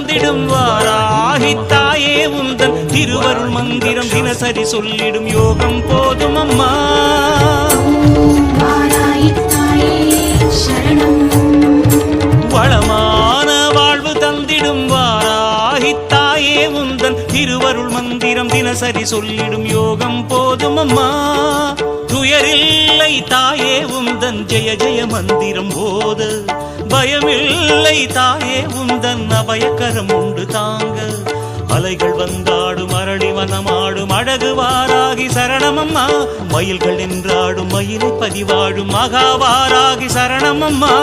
தந்திடும் வாராகி தாயே உந்தன் திருவருள் மந்திரம் தினசரி சொல்லிடும் யோகம் போதும் அம்மா. வளமான வாழ்வு தந்திடும் வாராகி தாயே உந்தன் திருவருள் மந்திரம் தினசரி சொல்லிடும் யோகம் போதும் அம்மா. துயரில்லை தாயே உந்தன் ஜெய ஜெய மந்திரம் போத, பயமில்லை தாயே உந்தன் அபயக்கரம் உண்டு தாங்க. அலைகள் வந்தாடும் அரளி வனமாடும் அழகு வாராகி சரணமம்மா. மயில்கள் என்றாடும் மயிலை பதிவாடும் மகாவாராகி சரணமம்மா.